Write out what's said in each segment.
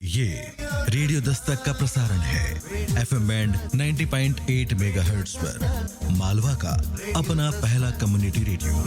ये रेडियो दस्तक का प्रसारण है FM बैंड 90.8 मेगाहर्ट्ज पर मालवा का अपना पहला कम्युनिटी रेडियो।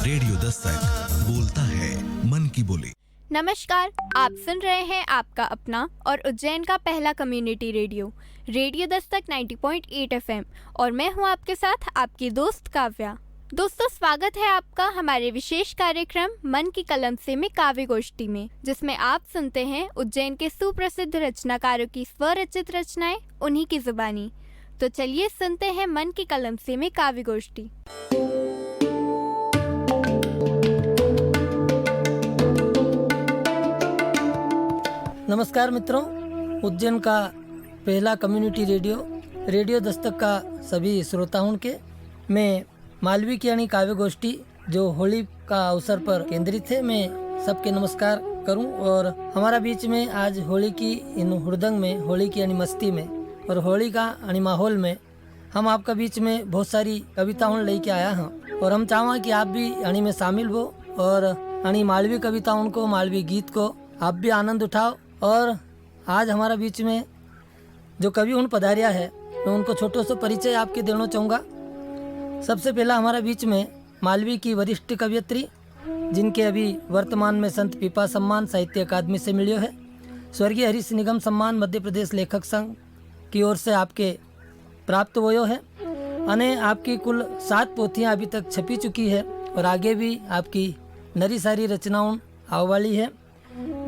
रेडियो दस्तक बोलता है मन की बोली। नमस्कार, आप सुन रहे हैं आपका अपना और उज्जैन का पहला community radio radio Dastak 90.8 FM और मैं हूं आपके साथ आपकी दोस्त काव्या। दोस्तों, स्वागत है आपका हमारे विशेष कार्यक्रम मन की कलम से में काव्य गोष्ठी में, जिसमें आप सुनते हैं उज्जैन के सुप्रसिद्ध रचनाकारों की स्वरचित रचनाएं उन्हीं की जुबानी। तो चलिए सुनते हैं मन की कलम से में काव्य गोष्ठी। नमस्कार मित्रों, उज्जैन का पहला कम्युनिटी रेडियो दस्तक का सभी श्रोताओं के मैं मालवी की यानी काव्य गोष्ठी जो होली का अवसर पर केंद्रित है, मैं सबके नमस्कार करूं। और हमारा बीच में आज होली की इन हुड़दंग में, होली की यानी मस्ती में और होली का यानी माहौल में हम आपका बीच में बहुत सारी कविताओं लेके आया हैं और हम चाहवा कि आप भी यानी में शामिल हो और यानी मालवी कविताओं को, मालवी गीत को आप भी आनंद उठाओ। और आज हमारा बीच में जो कवि उन पधारिया है, मैं उनको छोटो सा परिचय आपके देना चाहूँगा। सबसे पहला हमारा बीच में मालवी की वरिष्ठ कवियत्री, जिनके अभी वर्तमान में संत पीपा सम्मान साहित्य अकादमी से मिलियो है, स्वर्गीय हरीश निगम सम्मान मध्य प्रदेश लेखक संघ की ओर से आपके प्राप्त हुयो है। अने आपकी कुल 7 पोथियाँ अभी तक छपी चुकी है और आगे भी आपकी नरी सारी रचनाओं आव वाली है।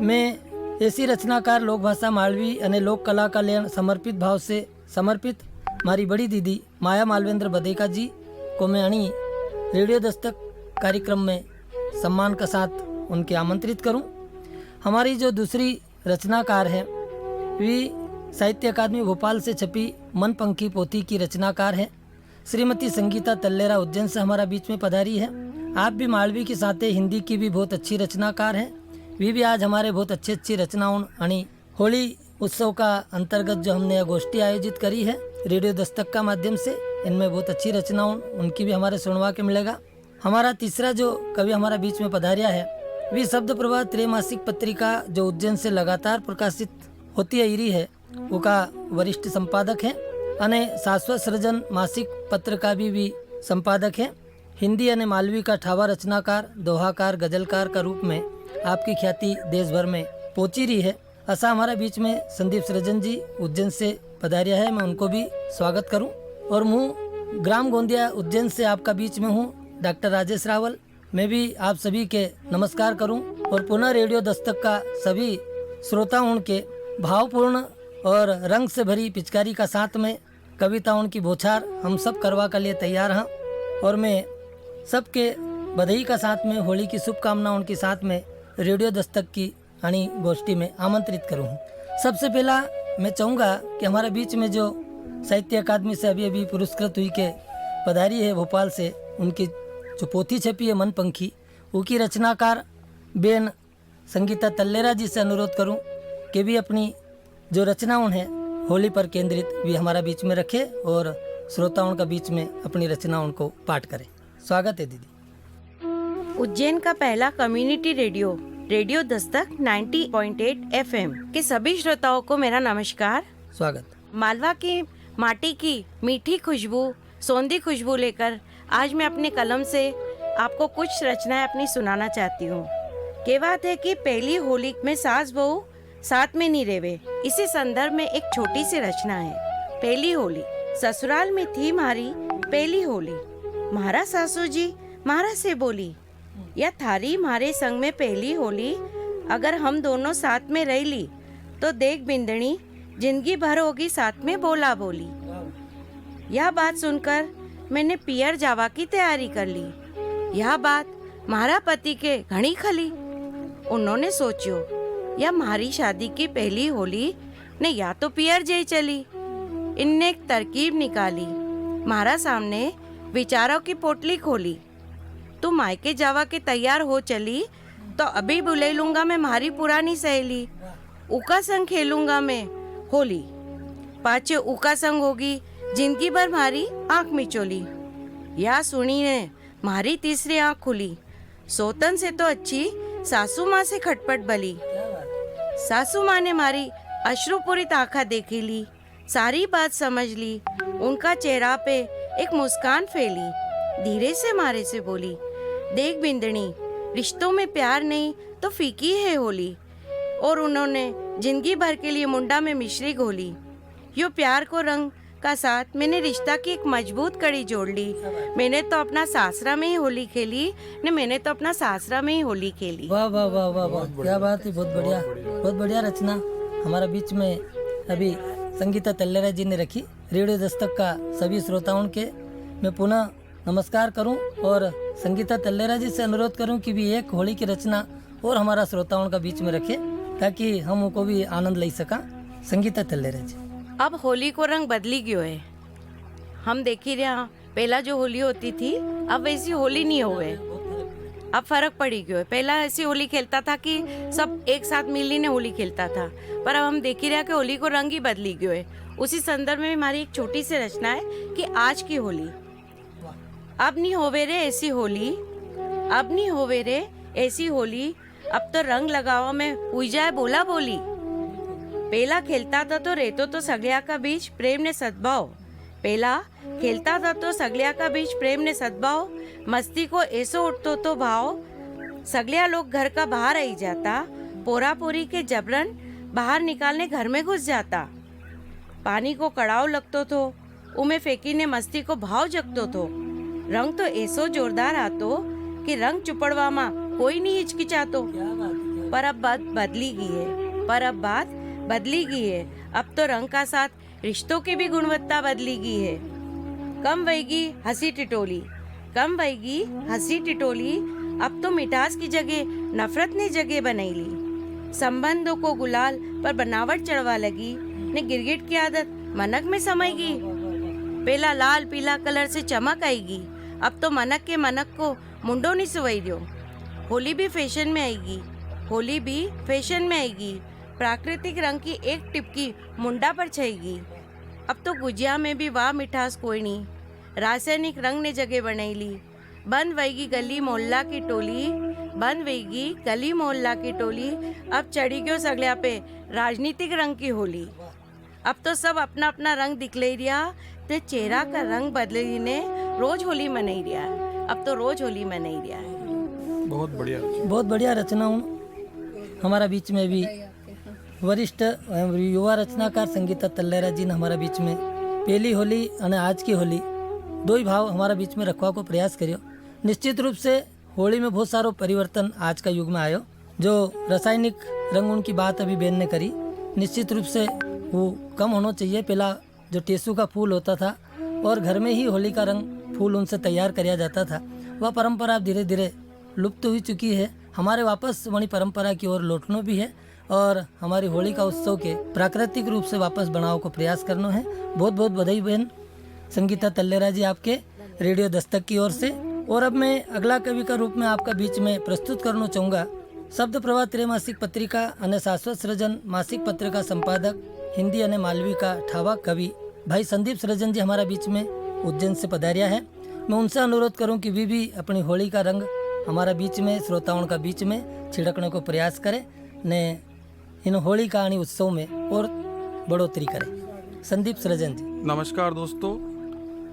मैं ऐसी रचनाकार लोक भाषा मालवी अने लोक कला का लेन समर्पित भाव से समर्पित मारी बड़ी दीदी माया मालवेंद्र बदेका जी को मैं अणी रेडियो दस्तक कार्यक्रम में सम्मान के साथ उनके आमंत्रित करूं। हमारी जो दूसरी रचनाकार है वे साहित्य अकादमी भोपाल से छपी मन पंखी पोथी की रचनाकार है श्रीमती संगीता तल्लेरा, उज्जैन से हमारा बीच में पधारी है। आप भी मालवी के साथ हिंदी की भी बहुत अच्छी रचनाकार हैं। वे भी आज हमारे बहुत अच्छी रचनाओं यानी होली उत्सव का अंतर्गत जो हमने यह गोष्ठी आयोजित करी है रेडियो दस्तक का माध्यम से, इनमें बहुत अच्छी रचनाओं उनकी भी हमारे सुनवा के मिलेगा। हमारा तीसरा जो कवि हमारा बीच में पधारिया है वे शब्द प्रभा त्रैमासिक पत्रिका जो उज्जैन से लगातार प्रकाशित होती है इरी है, उसका वरिष्ठ संपादक है अने शाश्वत सृजन मासिक पत्र का भी संपादक है। हिंदी अने मालवी का ठावा रचनाकार, दोहाकार, गजलकार का रूप में आपकी ख्याति देश भर में पहुंची रही है। ऐसा हमारा बीच में संदीप सृजन जी उज्जैन से पधारिया है, मैं उनको भी स्वागत करूं। और मैं ग्राम गोंदिया उज्जैन से आपका बीच में हूं डॉक्टर राजेश रावल, मैं भी आप सभी के नमस्कार करूं और पुनः रेडियो दस्तक का सभी श्रोताओं के भावपूर्ण और रंग से भरी पिचकारी का साथ में कविताओं की बौछार हम सब करवा के लिए तैयार हैं। और मैं सबके बधाई का साथ में होली की शुभकामनाओं के साथ में रेडियो दस्तक की यानी गोष्ठी में आमंत्रित करूँ। सबसे पहला मैं चाहूँगा कि हमारे बीच में जो साहित्य अकादमी से अभी पुरस्कृत हुई के पधारी है भोपाल से, उनकी जो पोथी छपी है मन पंखी, उसकी रचनाकार बेन संगीता तल्लेरा जी से अनुरोध करूं कि भी अपनी जो रचनाओं हैं होली पर केंद्रित भी हमारा बीच में रखे और श्रोताओं का बीच में अपनी रचनाओं को पाठ करें। स्वागत है दीदी। उज्जैन का पहला कम्युनिटी रेडियो दस्तक 90.8 FM के सभी श्रोताओं को मेरा नमस्कार, स्वागत। मालवा की माटी की मीठी खुशबू, सौंधी खुशबू लेकर आज मैं अपने कलम से आपको कुछ रचनाएं अपनी सुनाना चाहती हूँ। कहवात है कि पहली होली में सास बहू साथ में नहीं रेवे, इसी संदर्भ में एक छोटी सी रचना है। पहली होली। ससुराल में थी मारी पहली होली, मारा सासू जी मारा से बोली, या थारी मारे संग में पहली होली, अगर हम दोनों साथ में रह ली तो देख बिंदनी जिंदगी भर होगी साथ में बोला बोली। यह बात सुनकर मैंने पियर जावा की तैयारी कर ली। यह बात मारा पति के घणी खली। उन्होंने सोचो या मारी शादी की पहली होली ने या तो पियर जई चली। इनने एक तरकीब निकाली, मारा सामने विचारों की पोटली खोली। तू मायके जावा के तैयार हो चली तो अभी बुले लूंगा मैं मारी पुरानी सहेली, उका संग खेलूंगा मैं होली, पाचे उका संग होगी जिंदगी भर मारी आंख मिचोली। या सुनी ने मारी तीसरी आंख खुली, सोतन से तो अच्छी सासू माँ से खटपट बली। सासू माँ ने मारी अश्रुपूरित आंखें देखी ली, सारी बात समझ ली। उनका चेहरा पे एक मुस्कान फैली, धीरे से मारे से बोली, देख बिंदनी, रिश्तों में प्यार नहीं तो फीकी है होली। और उन्होंने जिंदगी भर के लिए मुंडा में मिश्री घोली। यो प्यार को रंग का साथ मैंने रिश्ता की एक मजबूत कड़ी जोड़ ली। मैंने तो अपना सासरा में ही होली खेली ने, मैंने तो अपना सासरा में ही होली खेली। वाह वाह वाह वाह वाह, क्या बात है, बहुत बढ़िया रचना हमारा बीच में अभी संगीता तल्लेरा जी ने रखी। रेडियो दस्तक का सभी श्रोताओं के मैं पुनः नमस्कार करूं और संगीता तल्लेरा जी से अनुरोध करूं कि भी एक होली की रचना और हमारा श्रोताओं का बीच में रखे ताकि हम उनको भी आनंद ले सका। संगीता तल्लेरा जी। अब होली को रंग बदली गयो है। हम देख ही रहे, पहला जो होली होती थी अब वैसी होली नहीं हुए, अब फर्क पड़ी गयो है। पहला ऐसी होली खेलता था कि सब एक साथ मिली ने होली खेलता था, पर अब हम देख ही रहे कि होली को रंग ही बदली गयो है। उसी संदर्भ में हमारी एक छोटी सी रचना है कि आज की होली, अब नहीं होवे रे ऐसी होली, अब नहीं होवे रे ऐसी होली, अब तो रंग लगावा में हुई जाए बोला बोली। पहला खेलता था तो रहतो तो सगलिया का बीच प्रेम ने सद्भाव, पहला खेलता था तो सगलिया का बीच प्रेम ने सद्भाव, मस्ती को ऐसो उठतो तो भाव, सगलिया लोग घर का बाहर आई जाता, पोरा पोरी के जबरन बाहर निकालने घर में घुस जाता। पानी को कड़ाव लगतो तो उमे फेंकी ने मस्ती को भाव जगतो तो, रंग तो ऐसो जोरदार आतो कि रंग चुपड़वा मा कोई नहीं हिचकिचातो। पर अब बात बदली गई है, अब तो रंग का साथ रिश्तों की भी गुणवत्ता बदली गई है। कम वैगी हंसी टिटोली, अब तो मिठास की जगह नफरत ने जगह बनाई ली। संबंधों को गुलाल पर बनावट चढ़वा लगी ने, गिरगिट की आदत मनक में समाएगी। पहला लाल पीला कलर से चमक आएगी, अब तो मनक के मनक को मुंडो नहीं सुवाई दो। होली भी फैशन में आएगी, प्राकृतिक रंग की एक टिपकी मुंडा पर छाएगी। अब तो गुजिया में भी वाह मिठास कोई नहीं, रासायनिक रंग ने जगह बनाई ली। बंद वैगी गली मोहल्ला की टोली, अब चढ़ी गयो सगलिया पे राजनीतिक रंग की होली। अब तो सब अपना अपना रंग दिखले रिया, ते चेहरा का रंग बदले ने रोज होली मनाई रिया। अब तो रोज होली मनाई रिया है। बहुत बढ़िया रचना हूँ। हमारा बीच में भी वरिष्ठ युवा रचनाकार संगीता तल्लेरा जी ने हमारा बीच में पहली होली और आज की होली दो ही भाव हमारा बीच में रखवा को प्रयास करियो। निश्चित रूप से होली में बहुत सारो परिवर्तन आज का युग में आयो। जो रासायनिक रंग उनकी बात अभी बेन ने करी, निश्चित रूप से वो कम होना चाहिए। पहला जो टेसू का फूल होता था और घर में ही होली का रंग फूल उनसे तैयार किया जाता था, वह परंपरा धीरे धीरे लुप्त हो चुकी है। हमारे वापस वही परंपरा की ओर लौटना भी है और हमारी होली का उत्सव के प्राकृतिक रूप से वापस बनाव को प्रयास करना है। बहुत बहुत बधाई बहन संगीता तल्लेरा जी आपके रेडियो दस्तक की ओर से। और अब मैं अगला कवि का रूप में आपका बीच में प्रस्तुत करना चाहूँगा। शब्द प्रवाह त्रैमासिक पत्रिका અને शाश्वत सृजन मासिक पत्रिका संपादक हिंदी અને मालवी का ठावा कवि भाई संदीप सृजन जी हमारा बीच में उज्जैन से पधारिया है। मैं उनसे अनुरोध करूं कि वे भी अपनी होली का रंग हमारा बीच में श्रोताओं का बीच में छिड़कने को प्रयास करें ने इन होली कहानी उत्सव में और बढ़ोतरी करें। संदीप सृजन जी। नमस्कार दोस्तों,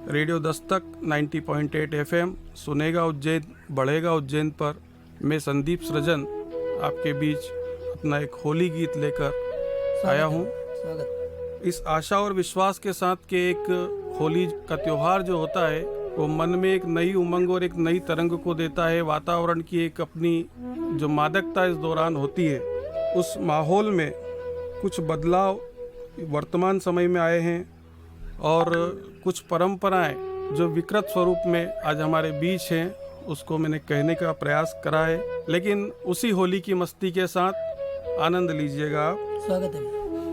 रेडियो दस्तक 90.8 FM सुनेगा उज्जैन बढ़ेगा उज्जैन पर मैं संदीप सृजन आपके बीच अपना एक होली गीत लेकर आया हूँ। इस आशा और विश्वास के साथ कि एक होली का त्यौहार जो होता है वो मन में एक नई उमंग और एक नई तरंग को देता है। वातावरण की एक अपनी जो मादकता इस दौरान होती है, उस माहौल में कुछ बदलाव वर्तमान समय में आए हैं और कुछ परंपराएं जो विकृत स्वरूप में आज हमारे बीच हैं उसको मैंने कहने का प्रयास करा है। लेकिन उसी होली की मस्ती के साथ आनंद लीजिएगा आप। स्वागत है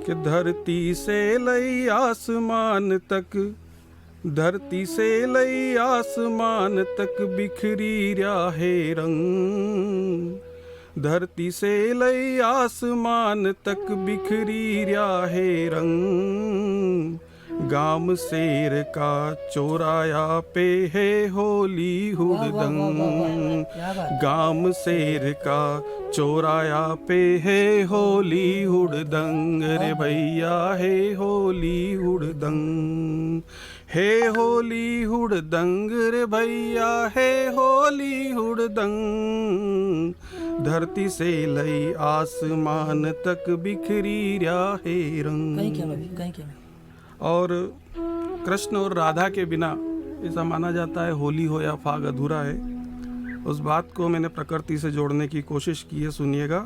कि धरती से लई आसमान तक, धरती से लई आसमान तक बिखरी रहा है रंग, धरती से लई आसमान तक बिखरी रहा है रंग, गाम शेर का चौराया पे है होली हुड़दंग। क्या बात। गाम शेर का चौराया पे है होली हुड़दंग रे भैया है होली हुड़दंग। हे होली हुड़दंग रे भैया है होली हुड़दंग। धरती से लई आसमान तक बिखरी रहा है रंग। कहीं क्या भाभी, कहीं क्या। और कृष्ण और राधा के बिना ऐसा माना जाता है होली हो या फाग अधूरा है। उस बात को मैंने प्रकृति से जोड़ने की कोशिश की है, सुनिएगा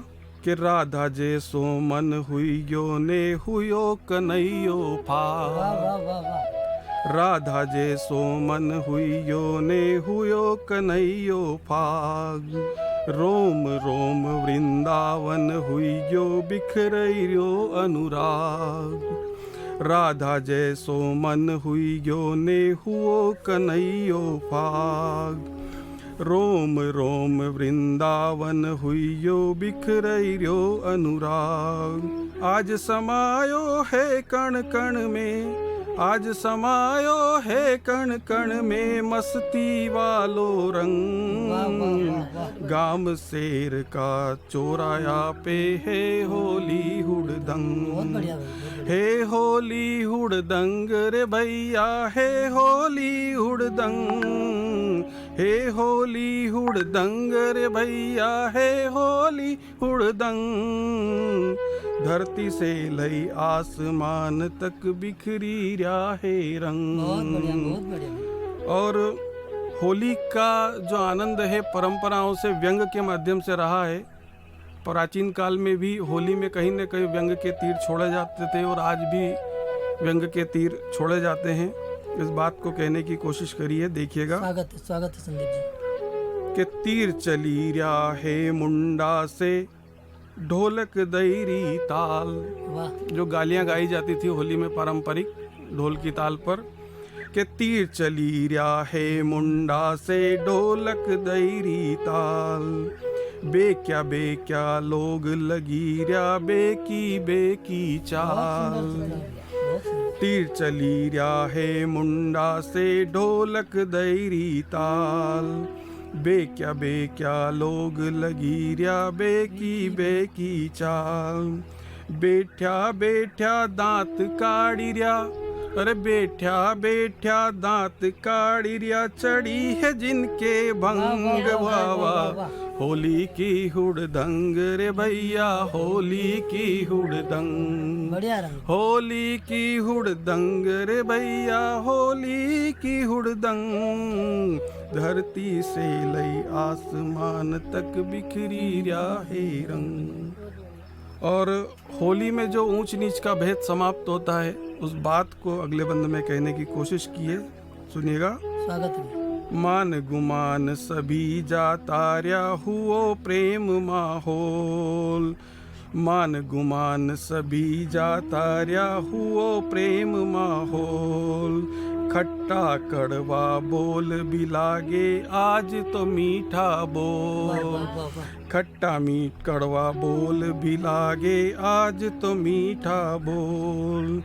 कि राधा जे सो मन हुइयो ने हुयो कन्हैयो फाग। वाह वाह वाह वाह। राधा जे सो मन हुइयो ने हुयो कन्हैयो फाग। रोम रोम वृंदावन हुइयो बिखरैयो अनुराग। राधा जैसो मन हुइयो ने हुओ कन्हैयो फाग। रोम रोम वृंदावन हुइयो बिखरैयो अनुराग। आज समायो है कण कण में, आज समायो है कण कण में मस्ती वालो रंग। गाम शेर का चौराया पे है होली हुड़दंग। बहुत बढ़िया भाई। हे होली हुड़दंग रे भैया है होली हुड़दंग। हे होली हुड़दंग रे भैया है होली हुड़दंग। धरती से लई आसमान तक बिखरी रहा है रंग। बहुत बढ़िया, बहुत बढ़िया। और होली का जो आनंद है परंपराओं से व्यंग के माध्यम से रहा है। प्राचीन काल में भी होली में कहीं न कहीं व्यंग के तीर छोड़े जाते थे और आज भी व्यंग के तीर छोड़े जाते हैं। इस बात को कहने की कोशिश करिए, देखिएगा। स्वागत है संदीप जी। कि तीर चली रहा है मुंडा से ढोलक दैरी ताल। वाह। जो गालियां गाई जाती थी होली में पारंपरिक ढोल की ताल पर, कि तीर चली रहा है मुंडा से ढोलक दैरी ताल। बेक्या लोग लगी रहा बेकी चाल। तीर चली रहा है मुंडा से ढोलक दैरी ताल। बेक्या लोग लगी रहा बेकी चाल। बैठ्या दांत काढ़ी रहा, अरे बैठ्या दांत काढ़ी रहा। चढ़ी है जिनके भंग वावा। होली की हुड़दंग रे भैया होली की हुड़दंग। बढ़िया रंग। होली की हुड़दंग रे भैया होली की हुड़दंग। धरती से लई आसमान तक बिखरी रहा है रंग। और होली में जो ऊंच नीच का भेद समाप्त होता है, उस बात को अगले बंद में कहने की कोशिश की है, सुनिएगा। स्वागत है। मान गुमान सभी जाता रया हुओ प्रेम माहौल। मान गुमान सभी जाता रया हुओ प्रेम माहौल। खट्टा कड़वा बोल भी लागे आज तो मीठा बोल। खट्टा मीठ कड़वा बोल भी लागे आज तो मीठा बोल।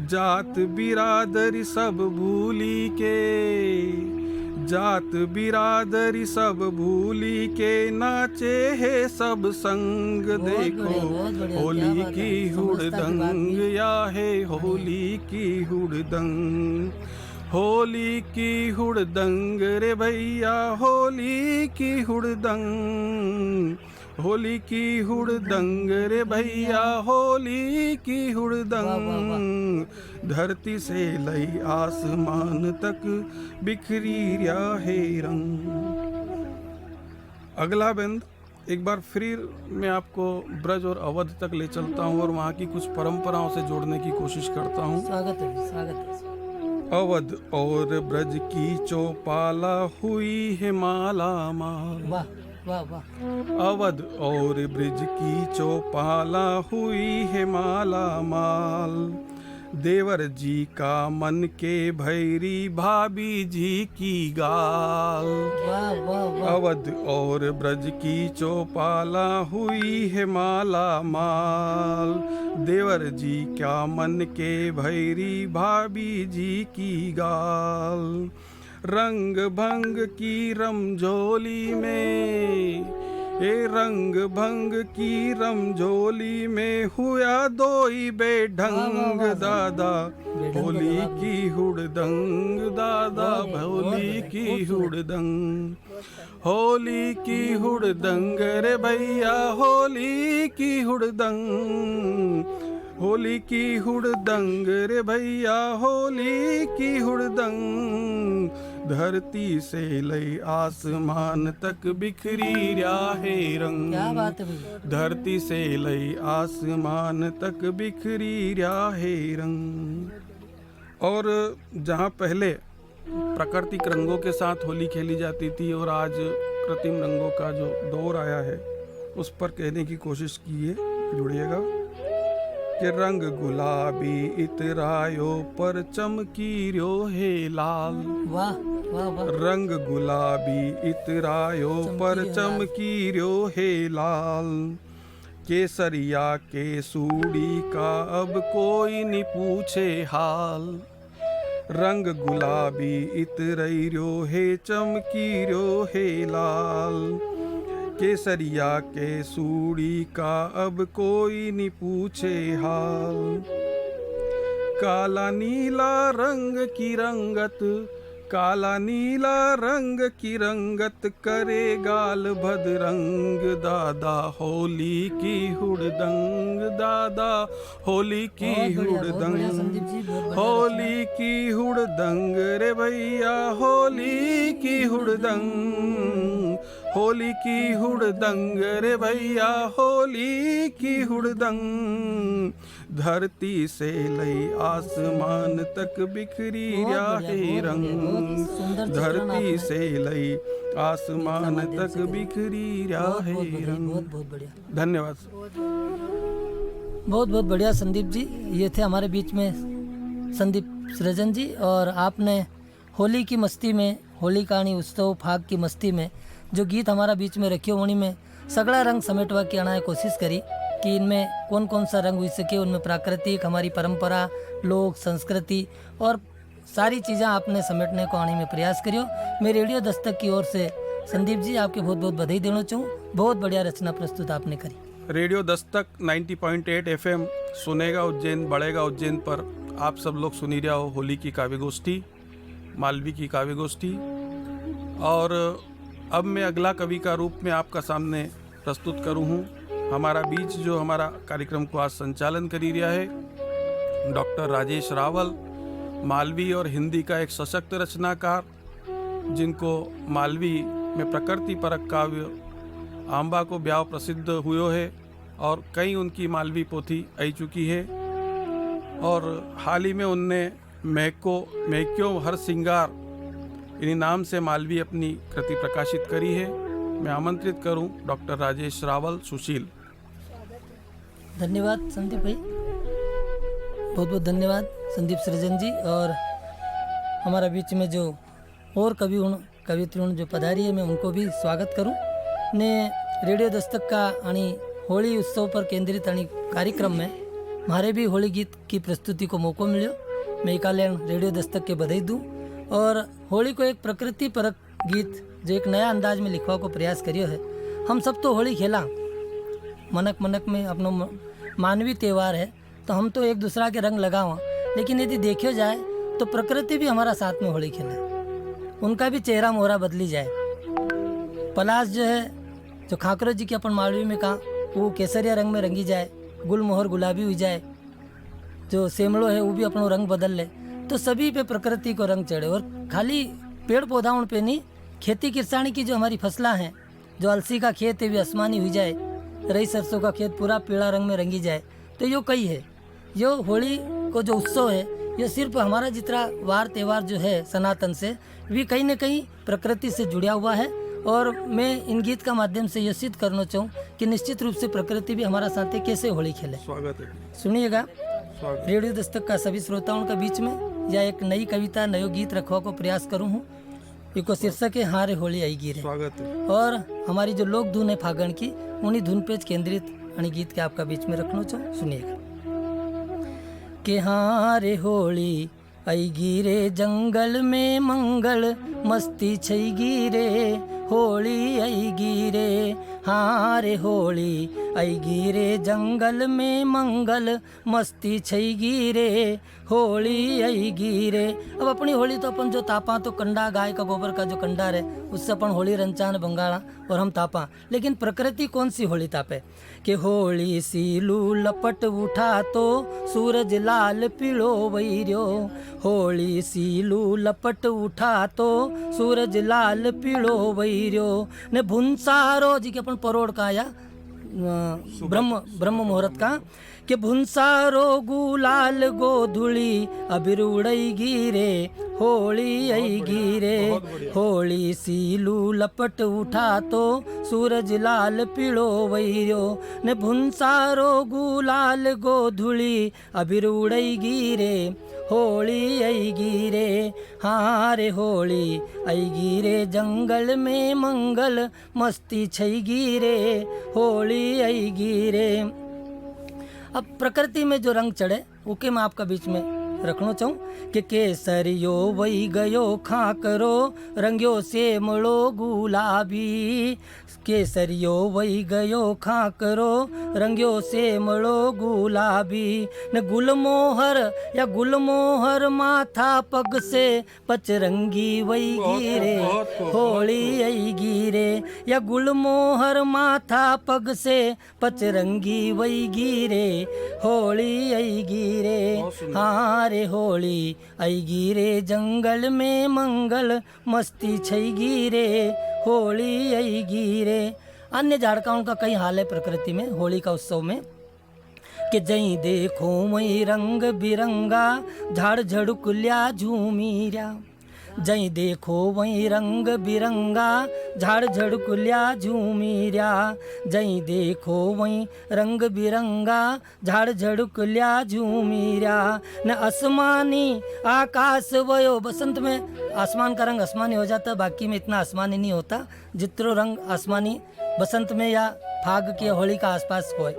जात बिरादरी सब भूली के, जात बिरादरी सब भूली के नाचे है सब संग। देखो होली की हुड़दंग या है होली की हुड़दंग। होली की हुड़दंग रे भैया होली की हुड़दंग। होली की हुड़दंग रे भैया होली की हुड़दंग। धरती से लई आसमान तक बिखरी रहा है रंग। अगला बंद एक बार फिर मैं आपको ब्रज और अवध तक ले चलता हूँ और वहाँ की कुछ परंपराओं से जोड़ने की कोशिश करता हूँ। स्वागत है, स्वागत है। अवध और ब्रज की चौपाला हुई है माला माल। वाह वाह वाह। अवध और ब्रज की चौपाला हुई है माला माल। देवर जी का मन के भैरी भाभी जी की गाल। वाह वाह वाह। अवध और ब्रज की चौपाला हुई है माला माल। देवर जी क्या मन के भैरी भाभी जी की गाल। रंग भंग की रमझोली में, ए रंग भंग की रमझोली में हुआ दोई बेढंग दादा, होली की हुड़दंग दादा, होली की हुड़दंग, होली की हुड़दंग रे भैया, होली की हुड़दंग, होली की हुड़दंग रे भैया, होली की हुड़दंग। धरती से लई आसमान तक बिखरी रहे रंग। क्या बात है भैया। धरती से लई आसमान तक बिखरी रहे रंग। और जहाँ पहले प्राकृतिक रंगों के साथ होली खेली जाती थी और आज कृत्रिम रंगों का जो दौर आया है उस पर कहने की कोशिश की है, जुड़िएगा कि रंग गुलाबी इतरायो पर चमकी रो है लाल। वाह वाह वाह। रंग गुलाबी इतरायो पर चमकी रो है लाल। केसरिया के सूड़ी का अब कोई नहीं पूछे हाल। रंग गुलाबी इतरई रो है चमकी रो है लाल। केसरिया के सूड़ी का अब कोई नहीं पूछे हाल। काला नीला रंग की रंगत, काला नीला रंग की रंगत करे गाल भदरंग दादा, होली की हुड़दंग दादा, होली की हुड़दंग, होली की हुड़दंग रे भैया, होली की हुड़दंग, होली की हुड़दंग रे भैया, होली की हुड़दंग। धरती से लई आसमान तक बिखरी रहे रंग। धरती से लई आसमान तक बिखरी रहे रंग। बहुत बहुत बढ़िया। धन्यवाद। बहुत बहुत बढ़िया संदीप जी। ये थे हमारे बीच में संदीप सृजन जी, और आपने होली की मस्ती में, होली कहानी उत्सव फाग की मस्ती में जो गीत हमारा बीच में रखियो वणी में सगड़ा रंग समेटवा की आना कोशिश करी कि इनमें कौन कौन सा रंग हुई सके। उनमें प्राकृतिक, हमारी परंपरा, लोक संस्कृति और सारी चीज़ें आपने समेटने को आने में प्रयास करियो। मैं रेडियो दस्तक की ओर से संदीप जी आपके बहुत बहुत बधाई देना चाहूँ। बहुत बढ़िया रचना प्रस्तुत आपने करी। रेडियो दस्तक 90.8 FM सुनेगा उज्जैन बढ़ेगा उज्जैन पर आप सब लोग सुनी रहा हो होली की काव्य गोष्ठी, मालवी की काव्य गोष्ठी। और अब मैं अगला कवि का रूप में आपका सामने प्रस्तुत करूँ हूँ। हमारा बीच जो हमारा कार्यक्रम को आज संचालन करी रहा है डॉक्टर राजेश रावल, मालवी और हिंदी का एक सशक्त रचनाकार, जिनको मालवी में प्रकृति परक काव्य आंबा को ब्याह प्रसिद्ध हुए है और कई उनकी मालवी पोथी आई चुकी है। और हाल ही में उनने महक्यो हर सिंगार इन्हीं नाम से मालवी अपनी कृति प्रकाशित करी है। मैं आमंत्रित करूं डॉक्टर राजेश रावल सुशील। धन्यवाद संदीप भाई, बहुत बहुत धन्यवाद संदीप सृजन जी। और हमारा बीच में जो और कवित्रुण जो पधारी है मैं उनको भी स्वागत करूं ने। रेडियो दस्तक का आणि होली उत्सव पर केंद्रित आणि कार्यक्रम में हमारे भी होली गीत की प्रस्तुति को मौका मिलो। मैं इकालियन रेडियो दस्तक के बधाई दूं और होली को एक प्रकृति परक गीत जो एक नया अंदाज में लिखवा को प्रयास करियो है। हम सब तो होली खेला मनक मनक में अपनो मानवीय त्यौहार है, तो हम तो एक दूसरा के रंग लगावा, लेकिन यदि देखियो जाए तो प्रकृति भी हमारा साथ में होली खेले, उनका भी चेहरा मोहरा बदली जाए। पलाश जो है, जो खाकरो जी की अपन मालवी में कहा, वो केसरिया रंग में रंगी जाए, गुलमोहर गुलाबी हुई जाए, जो सेमड़ो है वो भी अपनो रंग बदल ले, तो सभी पे प्रकृति को रंग चढ़े। और खाली पेड़ पौधाओं पे नहीं, खेती किसानी की जो हमारी फसलें हैं, जो अलसी का खेत है भी आसमानी हुई जाए, रई सरसों का खेत पूरा पीला रंग में रंगी जाए, तो यो कई है। यो होली को जो उत्सव है, ये सिर्फ हमारा जितना वार त्यौहार जो है सनातन से भी कहीं न कहीं प्रकृति से जुड़ा हुआ है। और मैं इन गीत का माध्यम से ये सिद्ध करना चाहूँ कि निश्चित रूप से प्रकृति भी हमारा साथ है, कैसे होली खेले। स्वागत है। सुनिएगा। स्वागत। रेडियो दस्तक का सभी श्रोताओं के बीच में यह एक नई कविता नयो गीत रखवा को प्रयास करूँ हूँ। इको शीर्षक है हाँ रे होली आई गिरे। स्वागत है। और हमारी जो लोक धुन है फागण की, उन्हीं धुन पे केंद्रित अणी गीत के आपका बीच में रखना चाहूँ। सुनिएगा कि हाँ रे होली आई गिरे, जंगल में मंगल मस्ती छई गिरे, होली आई गिरे। हाँ रे होली आई गिरे, जंगल में मंगल मस्ती छई गिरे, होली आई गिरे। अब अपनी होली तो अपन जो तापा तो कंडा, गाय का गोबर का जो कंडा है उससे अपन होली रंचान बंगाड़ा और हम तापा। लेकिन प्रकृति कौन सी होली तापे कि होली सी लू लपट उठा तो सूरज लाल पीलो वैर्यो, होली सी लू लपट उठा तो सूरज लाल पीलो वैर्यो। ने भुंसारो जी के अपन परोड़ का या ब्रह्म मुहूर्त का कि भुंसारो गुलाल गोधुली अबिर उड़ई गिरे, होली आई गिरे। होली सीलू लपट उठा तो सूरज लाल पीलो वैर्यो, ने भुंसारो गुलाल गोधुली अबिर उड़ई गिरे, होली आई गिरे। हाँ रे होली आई गिरे, जंगल में मंगल मस्ती छई गिरे, होली आई गिरे। अब प्रकृति में जो रंग चढ़े उके मैं आपका बीच में रखना चाहूँ कि केसरियो वही गयो खाकरो, रंग्यो से मड़ो गुलाबी। केसरियो वही गयो खाकरो, रंग्यो से मड़ो गुलाबी। न गुलमोहर या गुलमोहर माथा पग से पचरंगी वही गिरे, होली आई गिरे। या गुलमोहर माथा पग से पचरंगी वही गिरे, होली आई गिरे। हाँ रे होली आई गिरे, जंगल में मंगल मस्ती छई गिरे, होली आई गिरे। अन्य झाड़काओं का कई हाल है प्रकृति में होली का उत्सव में कि जई देखो मई रंग बिरंगा, झाड़ झड़कुल्या झूमीरा। जई देखो वही रंग बिरंगा, झाड़ झड़कुल्या झूमीरा। जई देखो वही रंग बिरंगा, झाड़ झड़कुल्या झूमीरा। न आसमानी आकाश वयो, बसंत में आसमान का रंग आसमानी हो जाता है, बाकी में इतना आसमानी नहीं होता जितना रंग आसमानी बसंत में या फाग के होली का आसपास होए,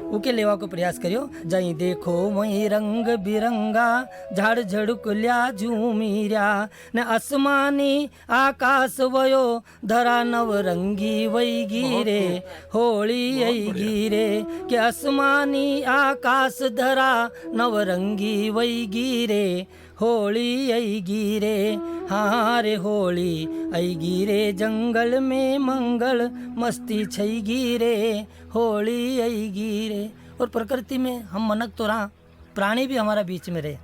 उके लेवा को प्रयास करियो। जई देखो वही रंग बिरंगा, झाड़ झड़कुल्या झूमीरा। न आसमानी आकाश वयो, धरा नवरंगी वही गिरे, होली आई गिरे। कि आसमानी आकाश धरा नवरंगी वही गिरे, होली आई गिरे। हाँ रे होली आई गिरे, जंगल में मंगल मस्ती छई गिरे, होली आई गिरे। और प्रकृति में हम मनक तो रहा, प्राणी भी हमारा बीच में रहे,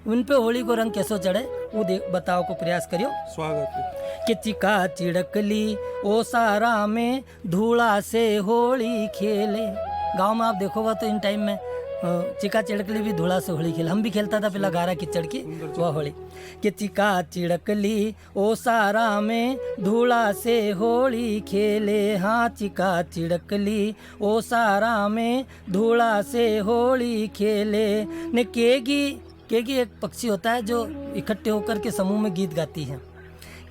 उन पे होली को रंग कैसो चढ़े वो बताओ को प्रयास करियो। स्वागत है। कि चिका चिड़कली ओ सारा में, धूला से होली खेले। गांव में आप देखोगा तो इन टाइम में चिका चिड़कली भी धूला से होली खेले, हम भी खेलता था पहला गारा कीचड़ की वह होली। कि चिका चिड़कली ओ सारा में, धूला से होली खेले। हाँ चिका चिड़कली ओ सारा में, धूला से होली खेले। ने केगी एक पक्षी होता है जो इकट्ठे होकर के समूह में गीत गाती है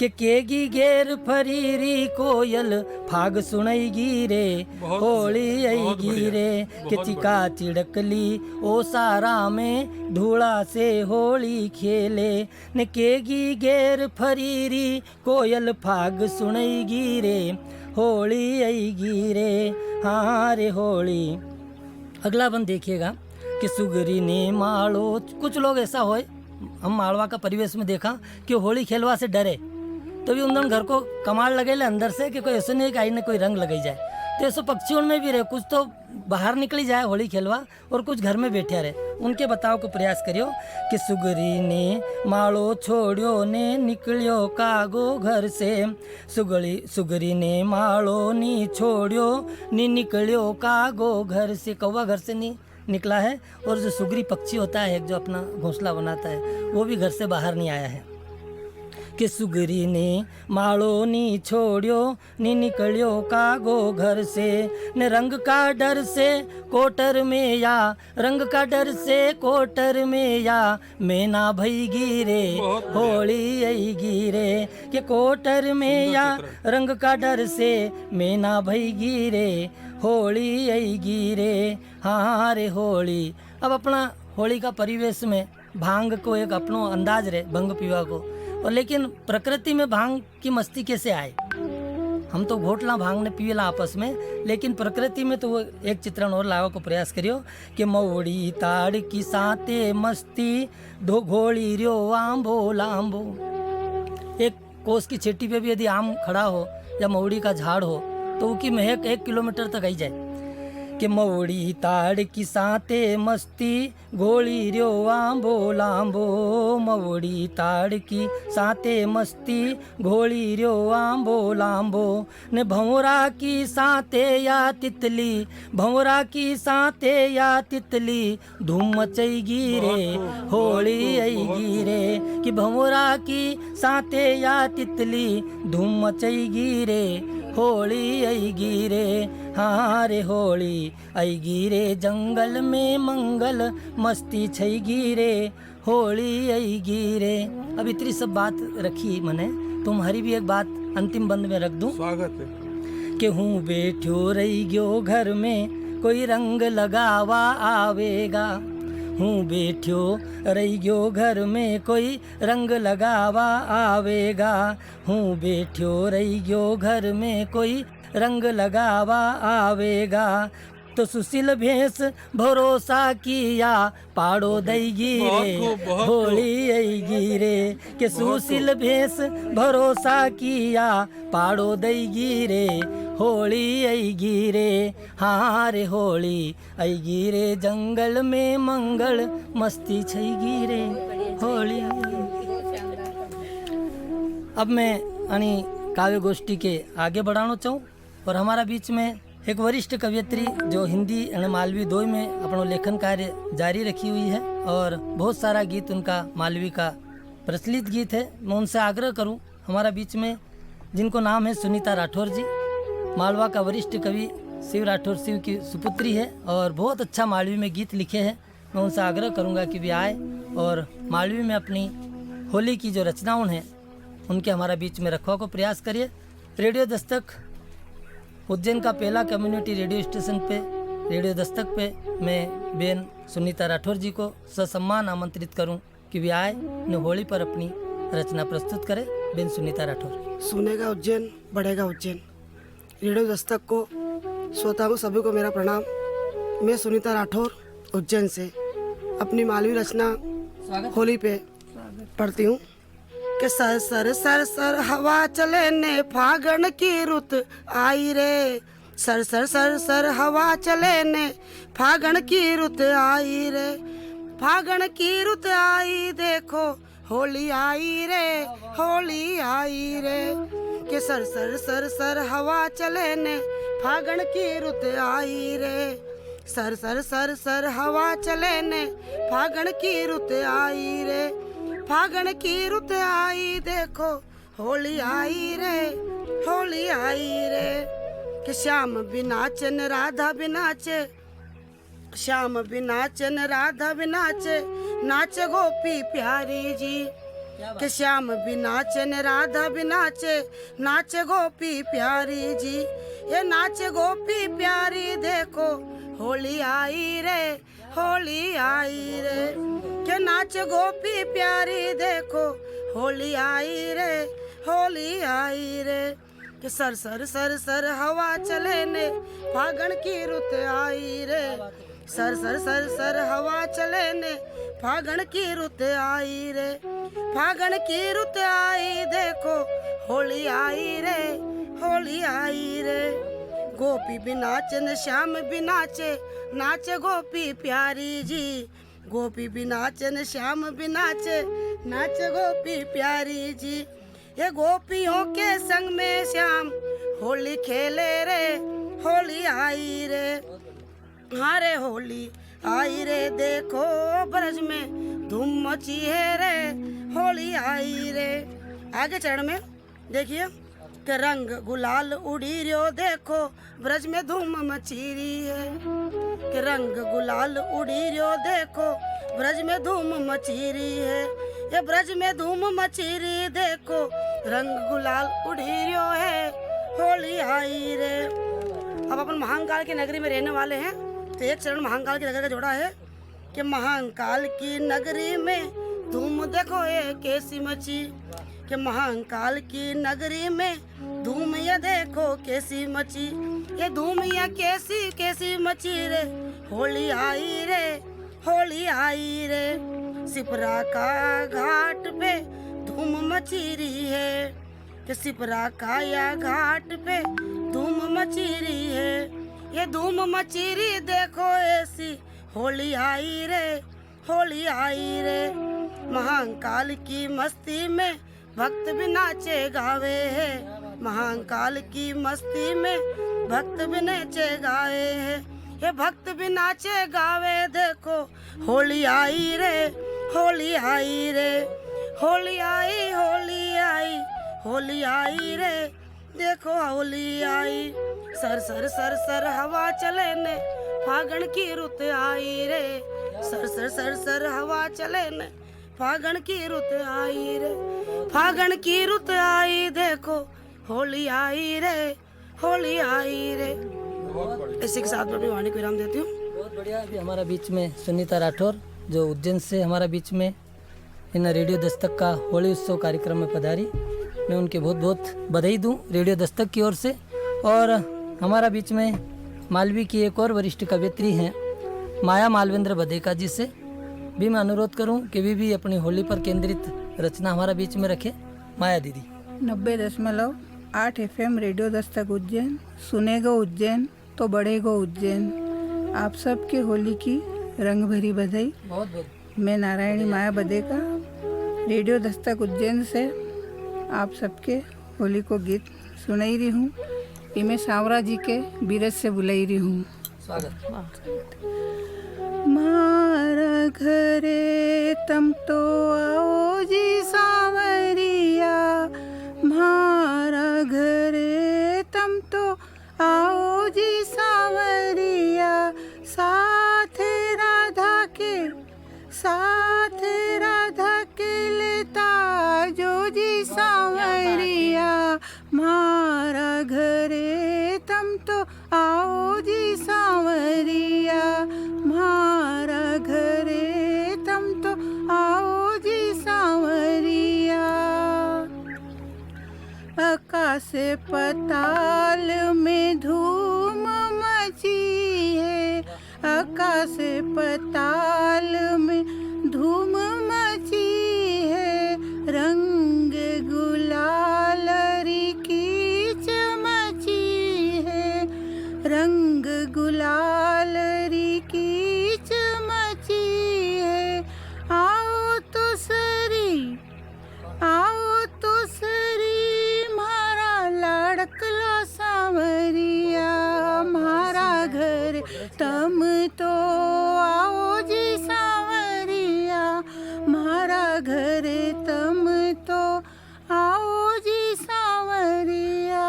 कि केगी घेर फरीरी कोयल, फाग सुनई गिरे, होली आई गिरे। कि चिका चिड़कली ओ सारा में, धूला से होली खेले। ने केगी घेर फरीरी कोयल, फाग सुनई गिरे, होली आई गिरे। हाँ रे होली। अगला बंद देखिएगा कि सुगरी ने मालो। कुछ लोग ऐसा होए, हम मालवा का परिवेश में देखा कि होली खेलवा से डरे, तो भी उन घर को कमाल लगे ले अंदर से कि कोई ऐसा नहीं कि आई ने कोई रंग लगाई जाए। तो ऐसे पक्षियों में भी रहे, कुछ तो बाहर निकली जाए होली खेलवा और कुछ घर में बैठे रहे। उनके बताओ को प्रयास करियो कि सुगरी ने मालो छोड़ियो ने, निकलियो कागो घर से। सुगरी ने मालो नी छोड़ियो, नी निकलियो कागो घर से। कौवा घर से नहीं निकला है, और जो सुगरी पक्षी होता है जो अपना घोंसला बनाता है वो भी घर से बाहर नहीं आया है। કે સુગરીને માળો ની છોડ્યો ની નીકળ્યો કાગો ઘર સે ને રંગ કા ડર સે કોટર में या रंग का डर से कोटर में या मैना भईगी रे होली आईगी रे कि कोटर में या रंग का डर से मैना भईगी रे होली आईगी रे हाँ रे होली। अब अपना होली का परिवेश में भांग को एक अपनो अंदाज रहे भंग पीवा को, और लेकिन प्रकृति में भांग की मस्ती कैसे आए। हम तो घोटला भांग ने पीला आपस में, लेकिन प्रकृति में तो वो एक चित्रण और लावा को प्रयास करियो कि मऊड़ी ताड़ की साते मस्ती दो घोड़ी रियो आंबो लांबो। एक कोस की चेटी पे भी यदि आम खड़ा हो या मऊड़ी का झाड़ हो तो उसकी महक 1 किलोमीटर तक आई जाए कि मऊड़ी ताड़ की साते मस्ती घोड़ी रियो आंबो लांबो। मऊड़ी ताड़ की साते मस्ती घोड़ी रियो आंबो लांबो ने भंवरा की साते या तितली भंवरा की साते या तितली धूम मचेगी रे होली आएगी रे कि भंवरा की साते या तितली धूम मचेगी रे होली आएगी रे हाँ रे होली आएगी रे जंगल में मंगल मस्ती छैगी रे होली आएगी रे। अब इतनी सब बात रखी मैंने, तुम्हारी भी एक बात अंतिम बंद में रख दूं। स्वागत है। कि हूँ बैठो रही गयो घर में कोई रंग लगावा आवेगा। हूँ बैठो रही गयो घर में कोई रंग लगावा आवेगा। हूँ बैठो रही गयो घर में कोई रंग लगावा आवेगा। तो सुशील भेष भरोसा किया पाड़ो देगी रे होली आएगी रे कि सुशील भेष भरोसा किया पाड़ो देगी रे होली आएगी रे हाँ रे होली आएगी रे जंगल में मंगल मस्ती छैगी रे होली। अब मैं यानी काव्य गोष्ठी के आगे बढ़ाना चाहूँ और हमारा बीच में एक वरिष्ठ कवियत्री जो हिंदी और मालवी दो में अपना लेखन कार्य जारी रखी हुई है और बहुत सारा गीत उनका मालवी का प्रचलित गीत है। मैं उनसे आग्रह करूं हमारा बीच में जिनको नाम है सुनीता राठौर जी, मालवा का वरिष्ठ कवि शिव राठौर शिव की सुपुत्री है और बहुत अच्छा मालवी में गीत लिखे हैं। मैं उनसे आग्रह करूँगा कि वे आए और मालवी में अपनी होली की जो रचनाओं हैं उनके हमारा बीच में रखवा को प्रयास करिए। रेडियो दस्तक उज्जैन का पहला कम्युनिटी रेडियो स्टेशन पे रेडियो दस्तक पे मैं बेन सुनीता राठौर जी को ससम्मान आमंत्रित करूं कि वे आए ने होली पर अपनी रचना प्रस्तुत करें। बेन सुनीता राठौर। सुनेगा उज्जैन बढ़ेगा उज्जैन। रेडियो दस्तक को श्रोताओं सभी को मेरा प्रणाम। मैं सुनीता राठौर उज्जैन से अपनी मालवी रचना होली पे पढ़ती हूँ कि सर सर सर सर हवा चले ने फागण की रुत आई रे। सर सर सर सर हवा चले ने फागण की रुत आई रे। फागण की रुत आई देखो होली आई रे होली आई रे। कि सर सर सर सर हवा चले ने फागण की रुत आई रे। सर सर सर सर हवा चले ने फागण की रुत आई रे। फागण की रुत आई देखो होली आई रे होली आई रे। कि श्याम बिनाचे न राधा बिनाचे श्याम बिनाचे न राधा बिनाचे नाचे गोपी प्यारी जी। कि श्याम बिनाचे न राधा बिनाचे नाचे गोपी प्यारी जी। ये नाचे गोपी प्यारी देखो होली आई रे होली आई रे। के नाचे गोपी प्यारी देखो होली आई रे होली आई रे। कि सर सर सर सर हवा चले ने फागण की रुत आई रे। सर सर सर सर हवा चले ने फागण की रुत आई रे। फागण की रुत आई देखो होली आई रे होली आई रे। गोपी बिनाचे न श्याम बिनाचे नाचे गोपी प्यारी जी। गोपी बिनाचे न श्याम बिनाचे नाचे गोपी प्यारी जी। ये गोपियों के संग में श्याम होली खेले रे होली आई रे। हाँ रे होली आई रे देखो ब्रज में धूम मची है रे होली आई रे। आगे चरण में देखिए कि रंग गुलाल उड़ी रियो देखो ब्रज में धूम मची रही है, कि रंग गुलाल उड़ी रियो देखो ब्रज में धूम मची रही है, ये ब्रज में धूम मची रही देखो रंग गुलाल उड़ी रियो है, होली आई रे। अब अपन महाकाल की नगरी में रहने वाले हैं, तो एक चरण महाकाल की नगरी का जोड़ा है कि महाकाल की नगरी में धूम देखो ये कैसी मची, कि महाकाल की नगरी में धूम ये देखो कैसी मची, ये धूम ये कैसी कैसी मची रे, होली आई रे, होली आई रे। सिपरा का घाट पे धूम मची रही है, कि सिपरा का या घाट पे धूम मची रही है, ये धूम मची रही देखो ऐसी, होली आई रे, होली आई रे। महाकाल की मस्ती में भक्त भी नाचे गावे है, महाकाल की मस्ती में भक्त भी नाचे गावे है, ये भक्त भी नाचे गावे देखो होली आई रे, होली आई रे, होली आई, होली आई, होली आई रे, देखो होली आई। सर सर सर सर हवा चले ने फागण की रुत आई रे, सर सर सर सर हवा चले ने फागण की रुत आई रे, फागण की रुत आई देखो होली आई रे, होली आई रे। इसी के साथ मैं अपनी वाणी को विराम देती हूँ। बहुत बढ़िया। अभी हमारा बीच में सुनीता राठौर जो उज्जैन से हमारा बीच में इन रेडियो दस्तक का होली उत्सव कार्यक्रम में पधारी, मैं उनके बहुत बहुत बधाई दूं रेडियो दस्तक की ओर से। और हमारा बीच में मालवी की एक और वरिष्ठ कवयित्री हैं माया मालवेंद्र बदेका जी से भी मैं अनुरोध करूं कि वे भी अपनी होली पर केंद्रित रचना हमारा बीच में रखें। माया दीदी। 90.8 FM रेडियो दस्तक उज्जैन, सुनेगा उज्जैन तो बढ़ेगा उज्जैन। आप सबके होली की रंग भरी बधाई। बहुत बहुत। मैं नारायणी माया बदेका रेडियो दस्तक उज्जैन से आप सबके होली को गीत सुनाई रही हूँ। मैं सावरा जी के बीरज से बुलाई रही हूँ। स्वागत। मारा घरे तम तो आओ जी सांवरिया, मारा घरे तम तो आओ जी सांवरिया, साथ राधा के, साथ राधा के लेता जो जी सांवरिया, मारा घरे तम तो आओ जी सांवरिया, मारा घरे तम तो आओ जी सांवरिया। आकाश पताल में धूम मची है, आकाश पताल में धूम मची है, रंग गुलाल की चमची है, रंग गुलाल की चमची है। आओ तो सरी, आओ तो सरी मारा लाडकला सांवरिया, मारा घर तम तो आओ जी सांवरिया, मारा घर तम तो आओ जी सांवरिया।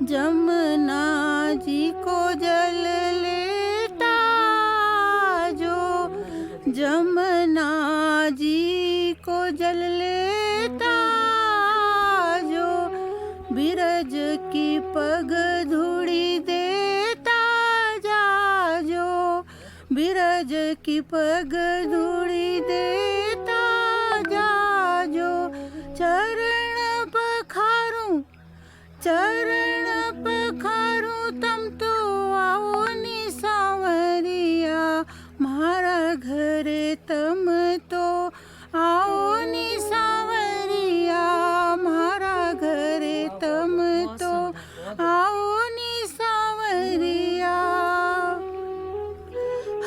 जमुना जी को जल लेता जो, जमुना जी को जल लेता जो, बिरज की पग धूड़ी देता जा जो, बिरज की पग धूड़ी देता जा जो। चरण पखारूं, चरण पखारूं तम तो आओ नी सांवरिया, मारा घरे तम तो आओ नी सांवरिया, मारा घरे तम तो आओ नी सांवरिया।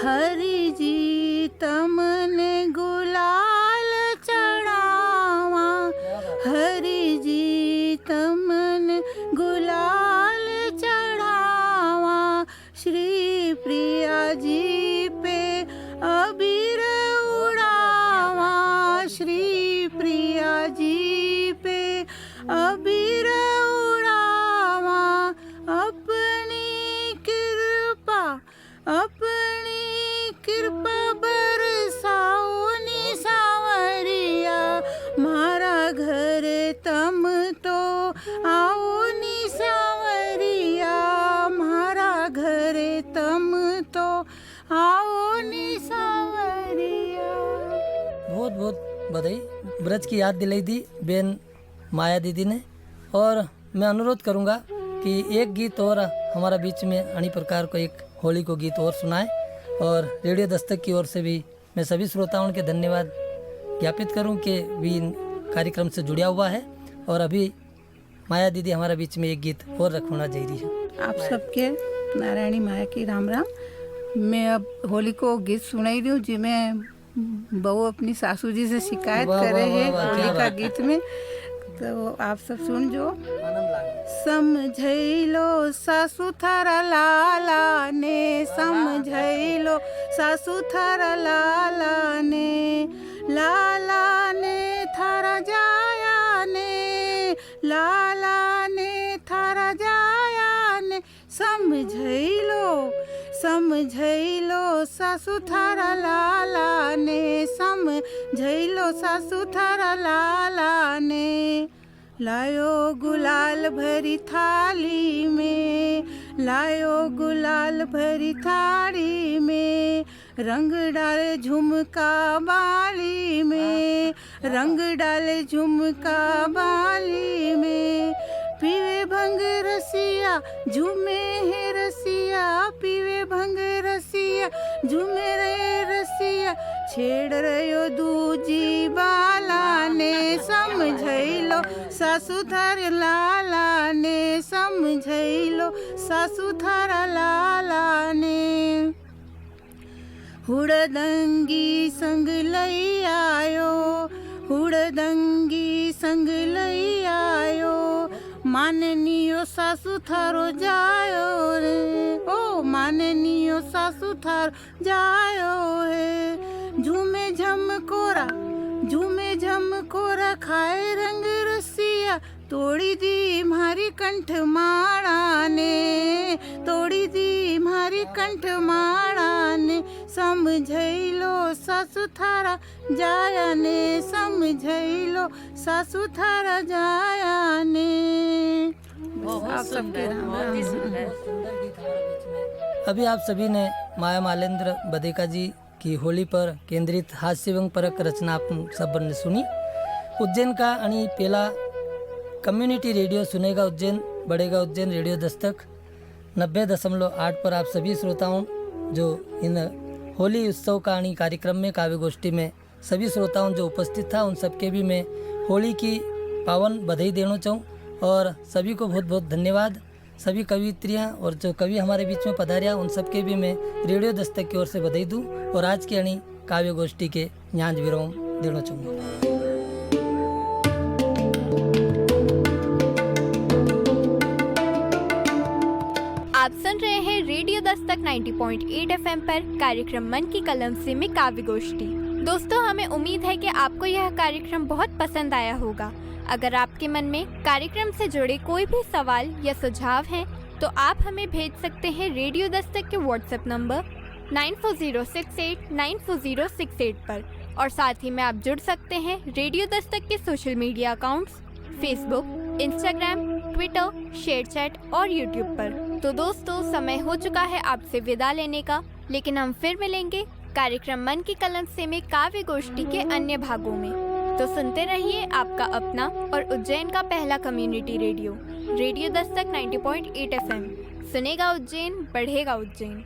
हरि जी तमने गुलाल चढ़ावा, हरि जी तमने गुलाल बहुत बधाई। ब्रज की याद दिलाई दी बेन माया दीदी ने। और मैं अनुरोध करूंगा कि एक गीत और हमारा बीच में अणी प्रकार को एक होली को गीत और सुनाए। और रेडियो दस्तक की ओर से भी मैं सभी श्रोताओं के धन्यवाद ज्ञापित करूं कि भी इन कार्यक्रम से जुड़ा हुआ है। और अभी माया दीदी हमारा बीच में एक गीत और रखवाना जा रही है। आप सबके नारायणी माया की राम राम। मैं अब होली को गीत सुनाई रही हूँ जिसमें बहू अपनी सासू जी से शिकायत वाह, कर रहे वाह, हैं वाह, होली क्या का बात है। गीत में। तो आप सब सुन जो। समझैलो सासू थारा लाला ने, समझैलो सासू थारा लाला ने, लाला ने थारा जाया ने, लाला ने थारा जाया ने, समझैलो समझैलो सासू थारा लाला ने, समझैलो सासू थारा लाला ने। लायो गुलाल भरी थाली में, लायो गुलाल भरी थाली में, रंग डाले झुमका बाली में, रंग डाले झुमका बाली में। पीवे भंग रसिया झूमे है रसिया, पीवे भंग रसिया झूमे रे रसिया, छेड़ रयो दूजी बाला ने, समझैलो सासू थार लाला ने, समझैलो सासू थारा लाला ने। हुड़दंगी संग लई आयो, हुड़दंगी संग लई आयो, माननीयो सासू थारो जायो रे, ओ माननीयो सासू थारो जायो है। झूमे झमकोरा, झूमे झमकोरा खाए रंग रसिया, तोड़ी दी मारी कंठ माड़ा ने, तोड़ी दी मारी कंठ माड़ा ने, समझैलो सासू थारा जाया ने, समझैलो सासू थारा जाया ने। आप सबके राम राम। अभी आप सभी ने माया मालेंद्र बदेका जी की होली पर केंद्रित हास्य एवं परक रचना आप सब ने सुनी। उज्जैन का अणी पहला कम्युनिटी रेडियो सुनेगा उज्जैन बढ़ेगा उज्जैन रेडियो दस्तक 90.8 पर आप सभी श्रोताओं जो इन होली उत्सव का अणी कार्यक्रम में काव्य गोष्ठी में सभी श्रोताओं जो उपस्थित था उन सबके भी मैं होली की पावन बधाई देना चाहूँ। और सभी को बहुत बहुत धन्यवाद। सभी कवित्रियाँ और जो कवि हमारे बीच में पधारिया उन सबके भी मैं रेडियो दस्तक की ओर से बधाई दूँ और आज की अणी काव्य गोष्ठी के न्याज विराम देना चाहूँगा। आप सुन रहे हैं रेडियो दस्तक 90.8 एफएम पर कार्यक्रम मन की कलम से में काव्य गोष्ठी। दोस्तों, हमें उम्मीद है कि आपको यह कार्यक्रम बहुत पसंद आया होगा। अगर आपके मन में कार्यक्रम से जुड़े कोई भी सवाल या सुझाव हैं, तो आप हमें भेज सकते हैं रेडियो दस्तक के व्हाट्सएप नंबर 9406894068 पर। और साथ ही में आप जुड़ सकते हैं रेडियो दस्तक के social media accounts Facebook, Instagram, Twitter, ShareChat और यूट्यूब पर। तो दोस्तों, समय हो चुका है आपसे विदा लेने का, लेकिन हम फिर मिलेंगे कार्यक्रम मन की कलम से में काव्य गोष्ठी के अन्य भागों में। तो सुनते रहिए आपका अपना और उज्जैन का पहला community radio, radio Dastak 90.8 FM. सुनेगा उज्जैन, बढ़ेगा उज्जैन।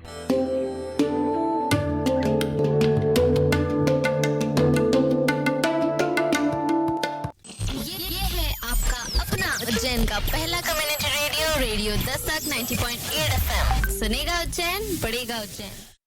ये है आपका अपना उज्जैन का पहला community radio, radio Dastak 90.8 FM. सुनेगा उज्जैन, बढ़ेगा उज्जैन।